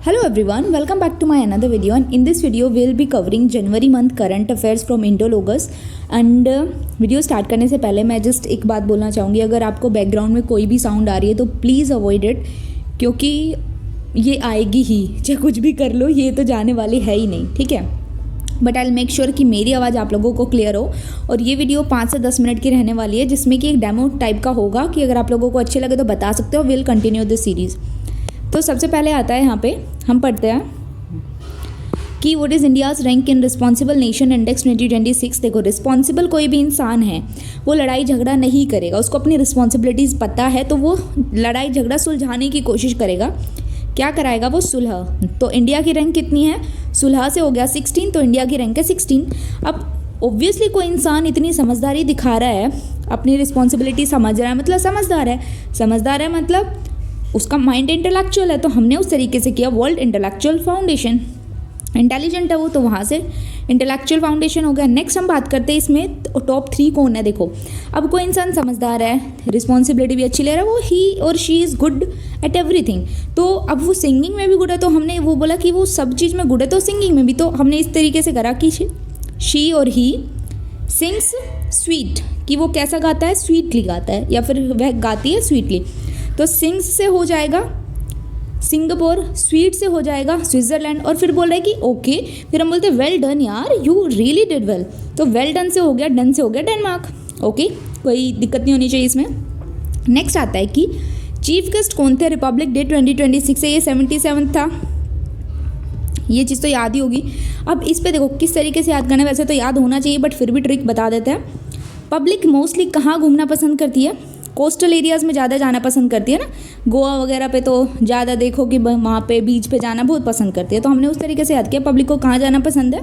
Hello everyone, welcome back to my another video, and in this video we'll be covering January month current affairs from Indologus. And video start करने से पहले मैं just एक बात बोलना चाहूँगी, अगर आपको बैकग्राउंड में कोई भी साउंड आ रही है तो प्लीज़ अवॉइड इट, क्योंकि ये आएगी ही, चाहे कुछ भी कर लो, ये तो जाने वाली है ही नहीं, ठीक है। बट आई मेक श्योर कि मेरी आवाज़ आप लोगों को क्लियर हो। और ये वीडियो 5 से 10 मिनट की रहने वाली है, जिसमें कि एक डेमो टाइप का होगा कि अगर आप लोगों को अच्छे लगे तो बता सकते हो। Will continue this series. तो सबसे पहले आता है यहाँ पे, हम पढ़ते हैं कि what is India's rank in responsible nation index 2026। देखो, रिस्पॉन्सिबल कोई भी इंसान है वो लड़ाई झगड़ा नहीं करेगा, उसको अपनी रिस्पॉन्सिबिलिटीज़ पता है, तो वो लड़ाई झगड़ा सुलझाने की कोशिश करेगा। क्या कराएगा वो? सुलह। तो इंडिया की रैंक कितनी है? सुलह से हो गया 16, तो इंडिया की रैंक है 16। अब ऑब्वियसली कोई इंसान इतनी समझदारी दिखा रहा है, अपनी रिस्पॉन्सिबिलिटी समझ रहा है, मतलब समझदार है मतलब उसका माइंड इंटेलेक्चुअल है, तो हमने उस तरीके से किया। वर्ल्ड इंटेलेक्चुअल फाउंडेशन, इंटेलिजेंट है वो, तो वहाँ से इंटेलेक्चुअल फाउंडेशन हो गया। नेक्स्ट हम बात करते हैं इसमें टॉप 3 कौन है। देखो, अब कोई इंसान समझदार है, रिस्पॉन्सिबिलिटी भी अच्छी ले रहा है, वो ही और she is good at everything. तो अब वो सिंगिंग में भी गुड है, तो हमने वो बोला कि वो सब चीज़ में गुड है, तो सिंगिंग में भी तो हमने इस तरीके से करा कि शी और ही सिंग्स स्वीट, कि वो कैसा गाता है? स्वीटली गाता है, या फिर वह गाती है स्वीटली। तो सिंग्स से हो जाएगा सिंगापुर, स्वीट से हो जाएगा स्विट्ज़रलैंड, और फिर बोल रहा है कि ओके, फिर हम बोलते हैं वेल डन यार, यू रियली डिड वेल। तो वेल डन से हो गया, डन से हो गया डेनमार्क। ओके, कोई दिक्कत नहीं होनी चाहिए इसमें। नेक्स्ट आता है कि चीफ गेस्ट कौन थे रिपब्लिक डे 2026 से? ये 77 था, ये चीज़ तो याद ही होगी। अब इस पे देखो किस तरीके से याद करना है, वैसे तो याद होना चाहिए बट फिर भी ट्रिक बता देते हैं। पब्लिक मोस्टली कहाँ घूमना पसंद करती है? कोस्टल एरियाज़ में ज़्यादा जाना पसंद करती है ना, गोवा वगैरह पे तो ज़्यादा देखो कि वहाँ पे बीच पे जाना बहुत पसंद करती है, तो हमने उस तरीके से याद किया पब्लिक को कहाँ जाना पसंद है?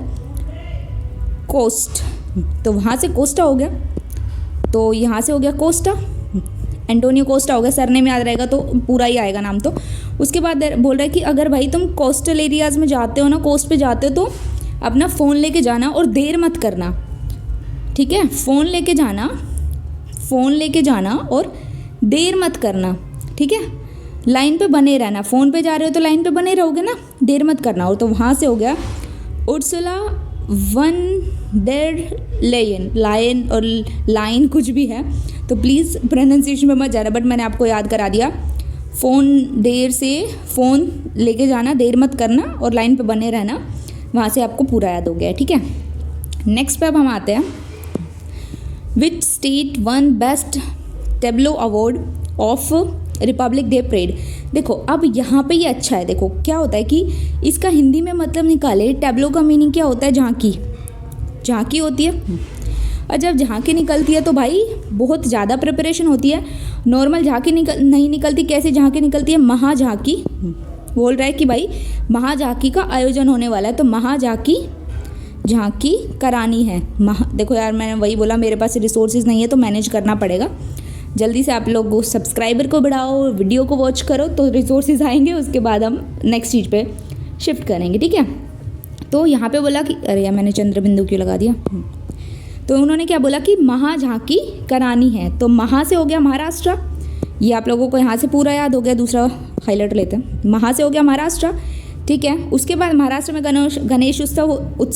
कोस्ट, तो वहाँ से कोस्टा हो गया, तो यहाँ से हो गया कोस्टा, एंटोनियो कोस्टा हो गया, सरनेम याद रहेगा तो पूरा ही आएगा नाम। तो उसके बाद बोल रहा है कि अगर भाई तुम कोस्टल एरियाज़ में जाते हो ना, कोस्ट पे जाते हो, तो अपना फ़ोन लेके जाना और देर मत करना, ठीक है। फ़ोन लेके जाना और देर मत करना, ठीक है। लाइन पे बने रहना, फ़ोन पे जा रहे हो तो लाइन पे बने रहोगे ना, देर मत करना। और तो वहाँ से हो गया उर्सुला वन डेर लायन और लाइन कुछ भी है, तो प्लीज़ प्रोनाउंसिएशन में मत जाना, बट मैंने आपको याद करा दिया। फ़ोन लेके जाना, देर मत करना और लाइन पे बने रहना, वहाँ से आपको पूरा याद हो गया, ठीक है। नेक्स्ट पे अब हम आते हैं, which state won best tableau award of Republic Day parade. देखो, अब यहाँ पे ये अच्छा है, देखो क्या होता है कि इसका हिंदी में मतलब निकाले। टेब्लो का मीनिंग क्या होता है? झांकी होती है, और जब झांकी निकलती है तो भाई बहुत ज़्यादा प्रिपरेशन होती है। नॉर्मल झांकी नहीं निकलती, कैसे झांकी निकलती है? महाझांकी। बोल रहा है कि भाई महाझांकी का आयोजन होने वाला है, तो झांकी करानी है। देखो यार, मैंने वही बोला, मेरे पास रिसोर्सेज नहीं है तो मैनेज करना पड़ेगा। जल्दी से आप लोग सब्सक्राइबर को बढ़ाओ, वीडियो को वॉच करो, तो रिसोर्सेज आएंगे, उसके बाद हम नेक्स्ट चीज़ पे शिफ्ट करेंगे, ठीक है। तो यहाँ पे बोला कि अरे यार, मैंने चंद्र बिंदु क्यों लगा दिया। तो उन्होंने क्या बोला कि महाझांकी करानी है, तो महा से हो गया महाराष्ट्र, ये आप लोगों को यहाँ से पूरा याद हो गया। दूसरा हाईलाइट लेते हैं, महा से हो गया महाराष्ट्र, ठीक है। उसके बाद महाराष्ट्र में गणेश उत्सव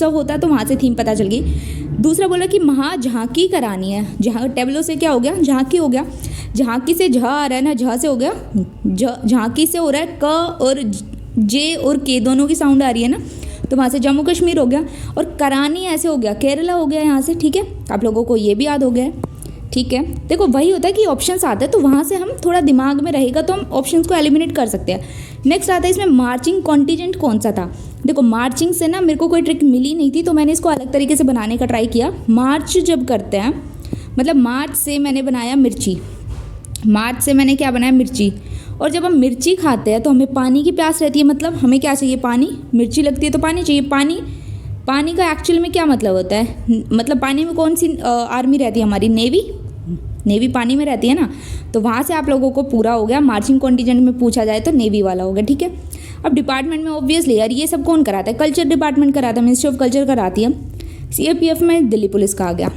होता है, तो वहाँ से थीम पता चल गई। दूसरा बोला कि महाझांकी करानी है, जहाँ टेबलो से क्या हो गया? झांकी हो गया। झांकी से झ आ रहा है ना, झ से हो गया झांकी से हो रहा है क और जे और के दोनों की साउंड आ रही है ना, तो वहाँ से जम्मू कश्मीर हो गया। और करानी ऐसे हो गया, केरला हो गया यहाँ से, ठीक है। आप लोगों को ये भी याद हो गया है, ठीक है। देखो, वही होता है कि ऑप्शंस आते हैं, तो वहाँ से हम थोड़ा दिमाग में रहेगा तो हम ऑप्शंस को एलिमिनेट कर सकते हैं। नेक्स्ट आता है इसमें मार्चिंग कॉन्टिजेंट कौन सा था। देखो, मार्चिंग से ना मेरे को कोई ट्रिक मिली नहीं थी, तो मैंने इसको अलग तरीके से बनाने का ट्राई किया। मार्च जब करते हैं, मतलब मार्च से मैंने बनाया मिर्ची, मार्च से मैंने क्या बनाया? मिर्ची। और जब हम मिर्ची खाते हैं तो हमें पानी की प्यास रहती है, मतलब हमें क्या चाहिए? पानी। मिर्ची लगती है तो पानी चाहिए। पानी का एक्चुअल में क्या मतलब होता है? मतलब पानी में कौन सी आर्मी रहती है हमारी? नेवी पानी में रहती है ना, तो वहाँ से आप लोगों को पूरा हो गया। मार्चिंग कॉन्टिजेंट में पूछा जाए तो नेवी वाला होगा, ठीक है। अब डिपार्टमेंट में ऑब्वियसली यार ये सब कौन कराता है? कल्चर डिपार्टमेंट कराता है, मिनिस्ट्री ऑफ कल्चर कराती है। CAPF में दिल्ली पुलिस का आ गया।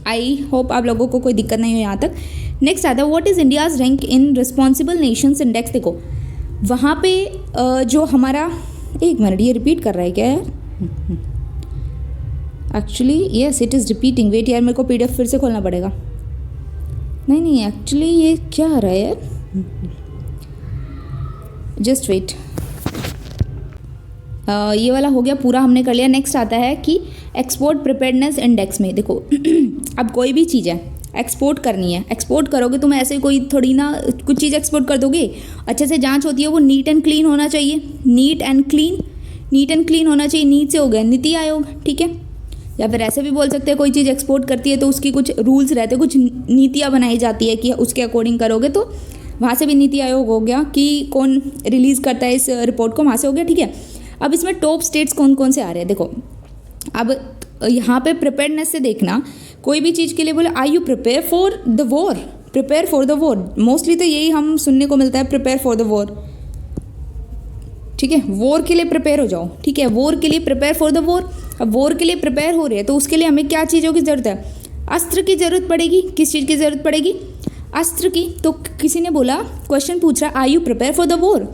आई होप आप लोगों को कोई दिक्कत नहीं हो यहाँ तक। नेक्स्ट आता है what is India's rank in responsible Nations index. देखो, वहाँ पे जो हमारा, एक मिनट ये रिपीट कर रहा है क्या यार? Actually yes it is repeating. Wait यार, मेरे को PDF फिर से खोलना पड़ेगा। नहीं एक्चुअली ये क्या आ रहा है यार, जस्ट वेट। ये वाला हो गया पूरा, हमने कर लिया। नेक्स्ट आता है कि एक्सपोर्ट प्रिपेयर्डनेस इंडेक्स में देखो अब कोई भी चीज़ है एक्सपोर्ट करनी है, एक्सपोर्ट करोगे तुम ऐसे कोई थोड़ी ना कुछ चीज़ एक्सपोर्ट कर दोगे। अच्छे से जांच होती है, वो नीट एंड क्लीन होना चाहिए, नीट एंड क्लीन होना चाहिए। नीट से हो गया नीति आयोग, ठीक है। या फिर ऐसे भी बोल सकते हैं कोई चीज़ एक्सपोर्ट करती है तो उसकी कुछ रूल्स रहते हैं, कुछ नीतियाँ बनाई जाती है कि उसके अकॉर्डिंग करोगे, तो वहाँ से भी नीति आयोग हो गया कि कौन रिलीज़ करता है इस रिपोर्ट को, वहाँ से हो गया, ठीक है। अब इसमें टॉप स्टेट्स कौन कौन से आ रहे हैं देखो। अब यहाँ पे प्रिपेयर्डनेस से देखना, कोई भी चीज़ के लिए बोले are you prepare for the war, prepare for the war, mostly तो यही हम सुनने को मिलता है, प्रिपेयर फॉर द वॉर, ठीक है। वॉर के लिए प्रिपेयर हो जाओ, ठीक है, वॉर के लिए प्रिपेयर फॉर द वॉर। अब वॉर के लिए प्रिपेयर हो रहे हैं तो उसके लिए हमें क्या चीज़ों की ज़रूरत है? अस्त्र की ज़रूरत पड़ेगी। किस चीज़ की ज़रूरत पड़ेगी? अस्त्र की। तो किसी ने बोला, क्वेश्चन पूछ रहा है are you prepare for the war,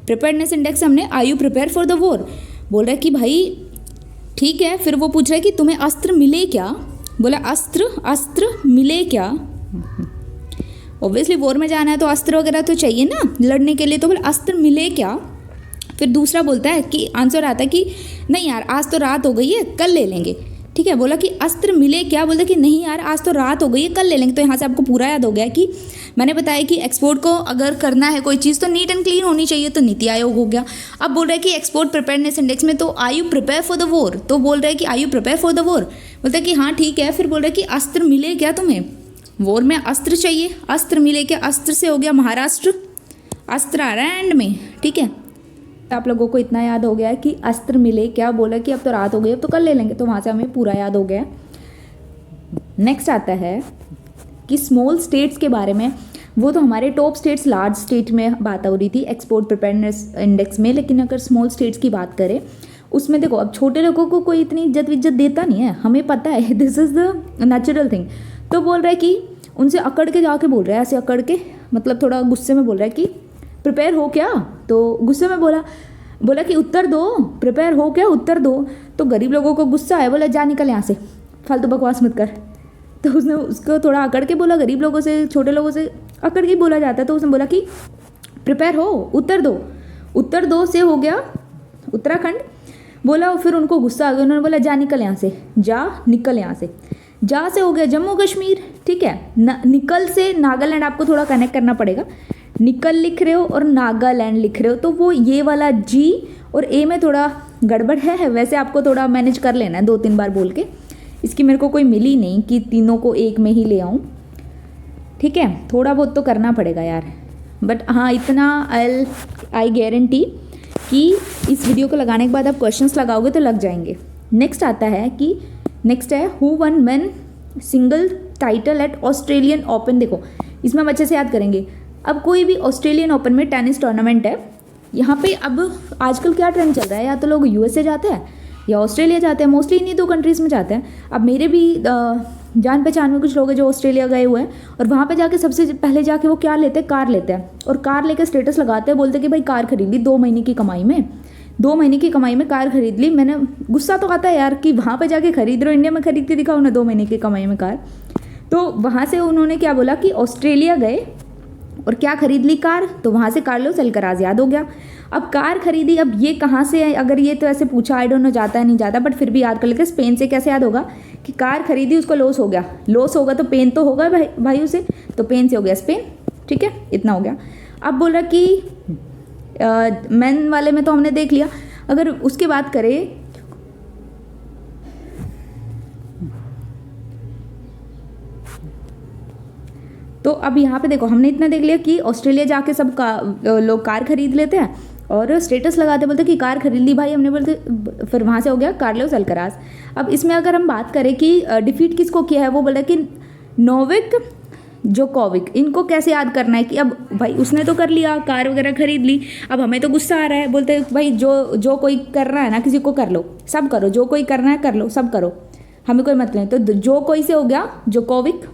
preparedness index हमने are you prepare for the war, बोल रहा है कि भाई ठीक है। फिर वो पूछ रहा है कि तुम्हें अस्त्र मिले क्या, बोला अस्त्र मिले क्या। ऑब्वियसली वॉर में जाना है तो अस्त्र वगैरह तो चाहिए ना लड़ने के लिए, तो बोला अस्त्र मिले क्या। फिर दूसरा बोलता है कि आंसर आता है कि नहीं यार आज तो रात हो गई है कल ले लेंगे, ठीक है। बोला कि अस्त्र मिले क्या, बोलता कि नहीं यार आज तो रात हो गई है कल ले लेंगे। तो यहाँ से आपको पूरा याद हो गया कि मैंने बताया कि एक्सपोर्ट को अगर करना है कोई चीज़ तो नीट एंड क्लीन होनी चाहिए, तो नीति आयोग हो गया। अब बोल रहा है कि एक्सपोर्ट प्रिपेयर्डनेस इंडेक्स में तो are you prepare for the war, तो बोल रहा है कि are you prepare for the war, बोलता है कि हाँ ठीक है। फिर बोल रहा है कि अस्त्र मिले क्या तुम्हें, वॉर में अस्त्र चाहिए, अस्त्र मिले क्या, अस्त्र से हो गया महाराष्ट्र, अस्त्र आ रहा है एंड में, ठीक है। आप लोगों को इतना याद हो गया है कि अस्त्र मिले क्या, बोला कि अब तो रात हो गई अब तो कल ले लेंगे, तो वहाँ से हमें पूरा याद हो गया। नेक्स्ट आता है कि स्मॉल स्टेट्स के बारे में, वो तो हमारे टॉप स्टेट्स लार्ज स्टेट में बात हो रही थी एक्सपोर्ट प्रिपेयर्डनेस इंडेक्स में, लेकिन अगर स्मॉल स्टेट्स की बात करें उसमें देखो अब छोटे लोगों को कोई इतनी इज्जत देता नहीं है, हमें पता है, this is the natural thing. तो बोल रहा है कि उनसे अकड़ के जाके बोल रहा है, ऐसे अकड़ के मतलब थोड़ा गुस्से में बोल रहा है कि प्रिपेयर हो क्या, तो गुस्से में बोला कि उत्तर दो, प्रिपेयर हो क्या उत्तर दो। तो गरीब लोगों को गुस्सा आया, बोला जा निकल यहाँ से, फालतू बकवास मत कर। तो उसने उसको थोड़ा अकड़ के बोला, गरीब लोगों से छोटे लोगों से अकड़ के बोला जाता है, तो उसने बोला कि प्रिपेयर हो उत्तर दो से हो गया उत्तराखंड। बोला फिर उनको गुस्सा आ गया, उन्होंने बोला जा निकल यहाँ से, जा निकल यहाँ से। जा से हो गया जम्मू कश्मीर, ठीक है। निकल से नागालैंड आपको थोड़ा कनेक्ट करना पड़ेगा, निकल लिख रहे हो और नागालैंड लिख रहे हो, तो वो ये वाला जी और ए में थोड़ा गड़बड़ है। वैसे आपको थोड़ा मैनेज कर लेना है 2-3 बार बोल के, इसकी मेरे को कोई मिली नहीं कि तीनों को एक में ही ले आऊँ, ठीक है। थोड़ा बहुत तो करना पड़ेगा यार, बट हाँ इतना आई गारंटी कि इस वीडियो को लगाने के बाद आप क्वेश्चंस लगाओगे तो लग जाएंगे। नेक्स्ट आता है कि नेक्स्ट है who one men single title at Australian open. देखो इसमें हम अच्छे से याद करेंगे। अब कोई भी ऑस्ट्रेलियन ओपन में टेनिस टूर्नामेंट है, यहाँ पे अब आजकल क्या ट्रेंड चल रहा है, या तो लोग USA जाते हैं या ऑस्ट्रेलिया जाते हैं, मोस्टली इन्हीं 2 कंट्रीज़ में जाते हैं। अब मेरे भी जान पहचान में कुछ लोग हैं जो ऑस्ट्रेलिया गए हुए हैं, और वहाँ पे जाके सबसे पहले जाके वो क्या लेते हैं, कार लेते हैं, और कार लेकर स्टेटस लगाते हैं, बोलते हैं कि भाई कार खरीद ली 2 महीने की कमाई में, 2 महीने की कमाई में कार खरीद ली। मैंने गुस्सा तो आता है यार कि वहाँ पे जाके खरीद रहे हो, इंडिया में खरीद के दिखाओ ना 2 महीने की कमाई में कार। तो वहाँ से उन्होंने क्या बोला कि ऑस्ट्रेलिया गए और क्या खरीद ली, कार। तो वहाँ से कार्लोस अल्कराज याद हो गया। अब कार खरीदी, अब ये कहाँ से है, अगर ये तो ऐसे पूछा आई डोंट नो जाता है नहीं जाता, बट फिर भी याद कर लेते। स्पेन से कैसे याद होगा कि कार खरीदी उसको लॉस हो गया, लॉस होगा तो पेन तो होगा भाई उसे, तो पेन से हो गया स्पेन, ठीक है, इतना हो गया। अब बोल रहा कि मैन वाले में तो हमने देख लिया। अगर उसकी बात करें तो अब यहाँ पे देखो हमने इतना देख लिया कि ऑस्ट्रेलिया जाके सब लोग कार खरीद लेते हैं और स्टेटस लगाते, बोलते कि कार खरीद ली भाई हमने, बोलते फिर वहाँ से हो गया कार्लोस अल्कराज। अब इसमें अगर हम बात करें कि डिफीट किसको किया है, वो बोल रहा है कि नोविक जोकोविक। इनको कैसे याद करना है कि अब भाई उसने तो कर लिया, कार वगैरह खरीद ली, अब हमें तो गुस्सा आ रहा है, बोलते भाई जो कोई कर रहा है ना, किसी को कर लो, सब करो, जो कोई करना है कर लो, सब करो, हमें कोई मतलब नहीं। तो जो कोई से हो गया जोकोविक,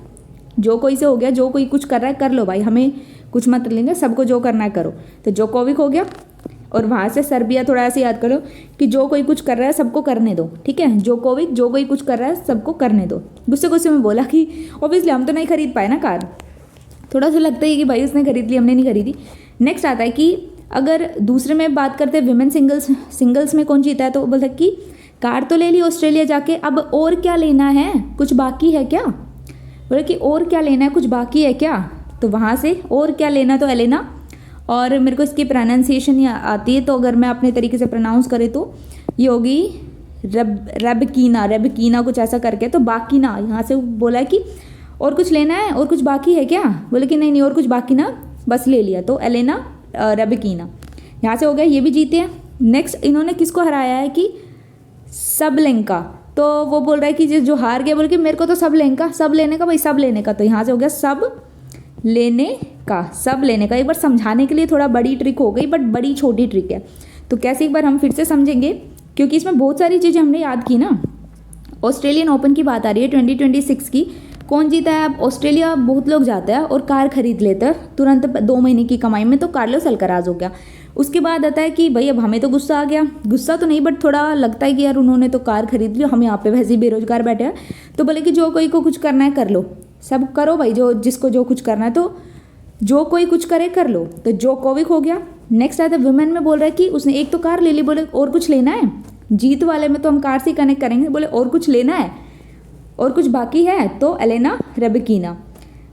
जो कोई से हो गया, जो कोई कुछ कर रहा है कर लो भाई, हमें कुछ मत लेंगे, सबको जो करना है करो, तो जोकोविक हो गया। और वहाँ से सर्बिया थोड़ा ऐसे याद करो कि जो कोई कुछ कर रहा है सबको करने दो, ठीक है। जोकोविक, जो कोई कुछ कर रहा है सबको करने दो। गुस्से गुस्से में बोला कि ऑब्वियसली हम तो नहीं खरीद पाए ना कार, थोड़ा सा लगता है कि भाई उसने खरीद ली, हमने नहीं खरीदी। नेक्स्ट आता है कि अगर दूसरे में बात करते हैं विमेन सिंगल्स में कौन जीता है, तो बोलता है कि कार तो ले ली ऑस्ट्रेलिया जाके, अब और क्या लेना है, कुछ बाकी है क्या। बोले कि और क्या लेना है, कुछ बाकी है क्या। तो वहाँ से और क्या लेना, तो एलेना, और मेरे को इसकी प्रोनाउंसिएशन आती है, तो अगर मैं अपने तरीके से प्रोनाउंस करें तो ये होगी रेबकीना कुछ ऐसा करके। तो बाकी ना, यहाँ से बोला है कि और कुछ लेना है, और कुछ बाकी है क्या। बोले कि नहीं और कुछ बाकी ना, बस ले लिया। तो एलेना रेबकीना यहाँ से हो गया, ये भी जीते हैं। नेक्स्ट इन्होंने किसको हराया है कि सबलेंका। तो वो बोल रहा है कि जो हार गया, बोल के मेरे को तो सब लेने का भाई, सब लेने का। तो यहाँ से हो गया सब लेने का। एक बार समझाने के लिए थोड़ा बड़ी ट्रिक हो गई, बट बड़ी छोटी ट्रिक है। तो कैसे, एक बार हम फिर से समझेंगे, क्योंकि इसमें बहुत सारी चीज़ें हमने याद की ना। ऑस्ट्रेलियन ओपन की बात आ रही है 2026 की। कौन जीता है। अब ऑस्ट्रेलिया बहुत लोग जाते हैं और कार खरीद लेते हैं तुरंत 2 महीने की कमाई में, तो कार्लोस अल्काराज हो गया। उसके बाद आता है कि भाई अब हमें तो गुस्सा आ गया, गुस्सा तो नहीं बट थोड़ा लगता है कि यार उन्होंने तो कार खरीद ली, हम यहाँ पे वैसे ही बेरोजगार बैठे हैं। तो बोले कि जो कोई को कुछ करना है कर लो, सब करो भाई, जो जिसको जो कुछ करना है, तो जो कोई कुछ करे कर लो। तो जोकोविक हो गया। नेक्स्ट आता है वुमेन में, बोल रहा है कि उसने एक तो कार ले ली, बोले और कुछ लेना है। जीत वाले में तो हम कार से कनेक्ट करेंगे, बोले और कुछ लेना है, और कुछ बाकी है, तो एलेना रेबकीना।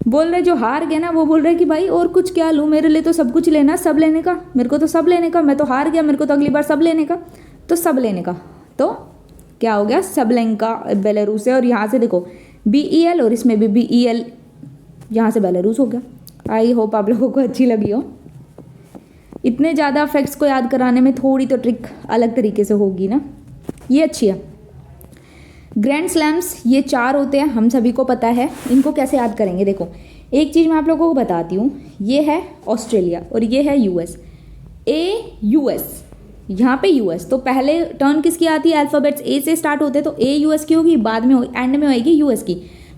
बोल रहे जो हार गया ना, वो बोल रहे कि भाई और कुछ क्या लूँ, मेरे लिए तो सब कुछ लेना, सब लेने का, मेरे को तो सब लेने का, मैं तो हार गया, मेरे को तो अगली बार सब लेने का, तो सब लेने का। तो क्या हो गया, सबलेंका बेलारूस है। और यहाँ से देखो BEL, और इसमें भी BEL, यहाँ से बेलारूस हो गया। आई होप आप लोगों को अच्छी लगी हो। इतने ज़्यादा फैक्ट्स को याद कराने में थोड़ी तो ट्रिक अलग तरीके से होगी ना, ये अच्छी है। ग्रैंड स्लैम्स ये 4 होते हैं, हम सभी को पता है। इनको कैसे याद करेंगे, देखो एक चीज़ मैं आप लोगों को बताती हूँ। ये है ऑस्ट्रेलिया और ये है US। US, यहाँ पे US, तो पहले टर्न किसकी आती है, अल्फ़ाबेट्स A से स्टार्ट होते हैं, तो A US की होगी, बाद में एंड में होगी US की।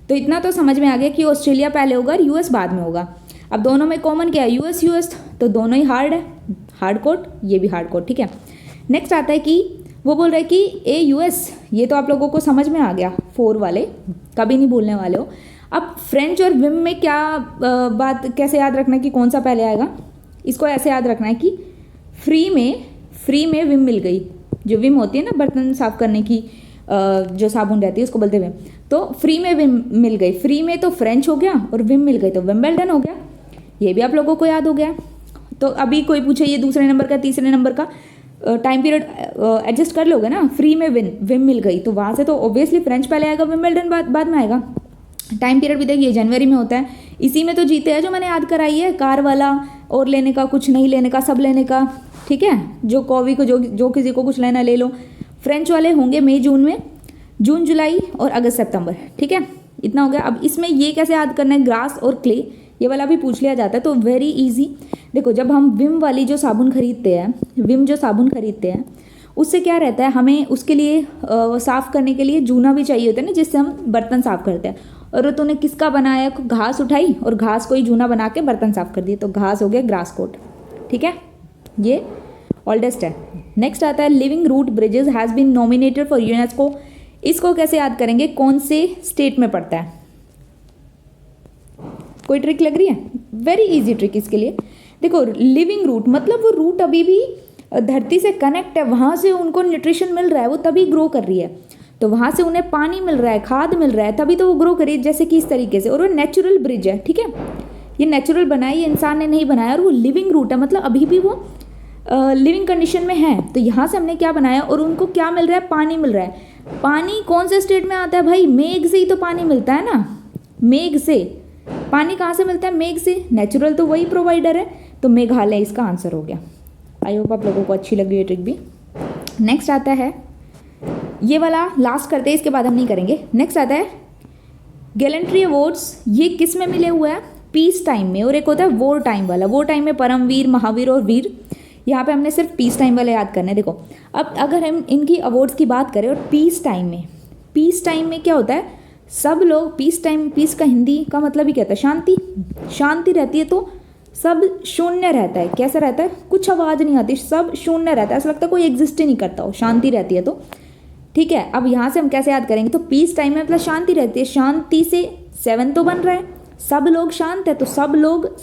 तो इतना तो समझ में आ गया कि ऑस्ट्रेलिया पहले होगा और US बाद में होगा। अब दोनों में कॉमन क्या है, US, तो दोनों ही हार्ड है, हार्ड कोड, ये भी हार्ड कोड, ठीक है। नेक्स्ट आता है कि वो बोल रहे हैं कि AUS, ये तो आप लोगों को समझ में आ गया, 4 वाले कभी नहीं भूलने वाले हो। अब फ्रेंच और विम में क्या बात, कैसे याद रखना है कि कौन सा पहले आएगा। इसको ऐसे याद रखना है कि फ्री में विम मिल गई, जो विम होती है ना बर्तन साफ करने की, जो साबुन रहती है उसको बोलते हुए, तो फ्री में विम मिल गई। फ्री में तो फ्रेंच हो गया और विम मिल गई तो विंबलडन हो गया, ये भी आप लोगों को याद हो गया। तो अभी कोई पूछे ये दूसरे नंबर का तीसरे नंबर का टाइम पीरियड एडजस्ट कर लोगे ना। फ्री में विम मिल गई, तो वहाँ से तो ऑब्वियसली फ्रेंच पहले आएगा, विंबलडन बाद में आएगा। टाइम पीरियड भी देखिए जनवरी में होता है, इसी में तो जीते हैं जो मैंने याद कराई है, कार वाला, और लेने का, कुछ नहीं लेने का, सब लेने का, ठीक है। जो कॉवी को जो किसी को कुछ लेना ले लो। फ्रेंच वाले होंगे मई जून में, जून जुलाई और अगस्त सितंबर, ठीक है। इतना हो गया। अब इसमें ये कैसे याद करना है, ग्रास और क्ले, ये वाला भी पूछ लिया जाता है, तो वेरी इजी। देखो जब हम विम वाली जो साबुन खरीदते हैं, उससे क्या रहता है, हमें उसके लिए साफ़ करने के लिए जूना भी चाहिए होता है ना, जिससे हम बर्तन साफ़ करते हैं। और तूने किसका बनाया, घास उठाई और घास को ही जूना बना के बर्तन साफ़ कर दिए, तो घास हो गया ग्रास कोट, ठीक है। ये ओल्डेस्ट है। नेक्स्ट आता है living root bridges has been nominated for UNESCO. इसको कैसे याद करेंगे, कौन से स्टेट में पड़ता है। कोई ट्रिक लग रही है, वेरी इजी ट्रिक इसके लिए। देखो लिविंग रूट मतलब वो रूट अभी भी धरती से कनेक्ट है, वहाँ से उनको न्यूट्रिशन मिल रहा है, वो तभी ग्रो कर रही है, तो वहाँ से उन्हें पानी मिल रहा है, खाद मिल रहा है, तभी तो वो ग्रो कर रही है, जैसे कि इस तरीके से। और वो नेचुरल ब्रिज है, ठीक है, ये नेचुरल बनाया, ये इंसान ने नहीं बनाया, और वो लिविंग रूट है, मतलब अभी भी वो लिविंग कंडीशन में है। तो यहाँ से हमने क्या बनाया, और उनको क्या मिल रहा है, पानी मिल रहा है। पानी कौन से स्टेट में आता है भाई, मेघ से ही तो पानी मिलता है ना, मेघ से पानी कहाँ से मिलता है, मेघ से, नेचुरल तो वही प्रोवाइडर है, तो मेघालय इसका आंसर हो गया। आई होप आप लोगों को अच्छी लगी ये ट्रिक भी। नेक्स्ट आता है, ये वाला लास्ट करते हैं, इसके बाद हम नहीं करेंगे। नेक्स्ट आता है गैलेंट्री अवार्ड्स, ये किस में मिले हुए हैं, पीस टाइम में, और एक होता है वॉर टाइम वाला। वॉर टाइम में परमवीर, महावीर और वीर, यहाँ पे हमने सिर्फ पीस टाइम वाले याद करने। देखो अब अगर हम इनकी अवार्ड्स की बात करें, और पीस टाइम में क्या होता है, सब लोग पीस का हिंदी का मतलब ही कहता है शांति रहती है, तो सब शून्य रहता है। कैसा रहता है? कुछ आवाज़ नहीं आती, सब शून्य रहता है, ऐसा लगता है कोई एग्जिस्ट ही नहीं करता हो, शांति रहती है। तो ठीक है, अब यहाँ से हम कैसे याद करेंगे? तो पीस टाइम में मतलब शांति रहती है, शांति से 7 तो बन रहा है, सब लोग शांत है, तो सब लोग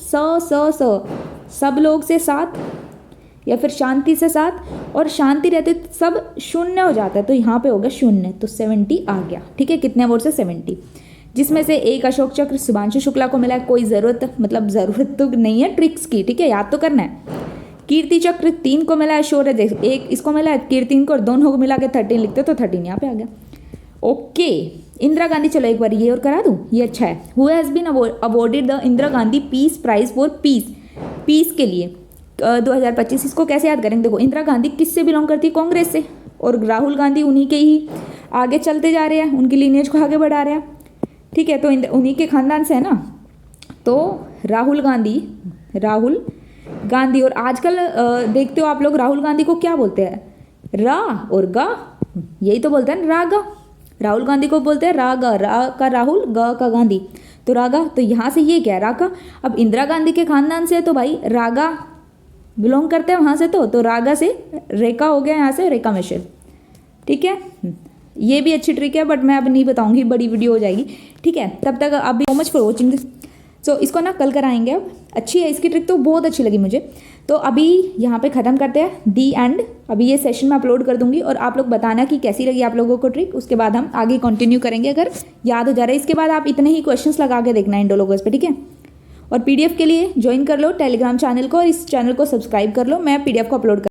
सब लोग से 7 या फिर शांति से 7, और शांति रहते सब शून्य हो जाता है, तो यहाँ पे हो गया शून्य, तो 70 आ गया। ठीक है, कितने वर्ड से? 70, जिसमें से एक अशोक चक्र शुभांशु शुक्ला को मिला है। कोई ज़रूरत तो नहीं है ट्रिक्स की, ठीक है, याद तो करना है। कीर्ति चक्र 3 को मिला है, शौर्य एक इसको मिला है, कीर्ति को, दोनों को मिला के 13 लिखते तो 13 यहाँ पे आ गया। ओके, इंदिरा गांधी, चलो एक बार ये और करा दूँ, ये अच्छा है। Who has been awarded the Indira Gandhi peace prize for peace के लिए 2025। इसको कैसे याद करेंगे? देखो, इंदिरा गांधी किससे बिलोंग करती है? कांग्रेस से, और राहुल गांधी उन्हीं के ही आगे चलते जा रहे हैं, उनकी लीनियज को आगे बढ़ा रहे हैं। ठीक है, तो उन्हीं के खानदान से है ना, तो राहुल गांधी। और आजकल देखते हो आप लोग, राहुल गांधी को क्या बोलते हैं? रा और गा, यही तो बोलते हैं, रागा। राहुल गांधी को बोलते हैं रागा, रा का राहुल, गा का गांधी, तो रागा। तो यहाँ से ये क्या है? रागा। अब इंदिरा गांधी के खानदान से है तो भाई रागा बिलोंग करते हैं वहाँ से, तो रागा से रेखा हो गया, यहाँ से रेखा मिश्र। ठीक है, ये भी अच्छी ट्रिक है, बट मैं अब नहीं बताऊंगी, बड़ी वीडियो हो जाएगी। ठीक है, तब तक अभी so much for watching this. So इसको ना कल कराएंगे। अब अच्छी है इसकी ट्रिक, तो बहुत अच्छी लगी मुझे। तो अभी यहाँ पे ख़त्म करते हैं, दी एंड। अभी ये सेशन में अपलोड कर दूंगी, और आप लोग बताना कि कैसी लगी आप लोगों को ट्रिक। उसके बाद हम आगे कंटिन्यू करेंगे, अगर याद हो जा रहा है। इसके बाद आप इतने ही क्वेश्चंस लगा के देखना इंडोलॉगस पे, ठीक है। और पीडीएफ के लिए ज्वाइन कर लो टेलीग्राम चैनल को, और इस चैनल को सब्सक्राइब कर लो, मैं पीडीएफ को अपलोड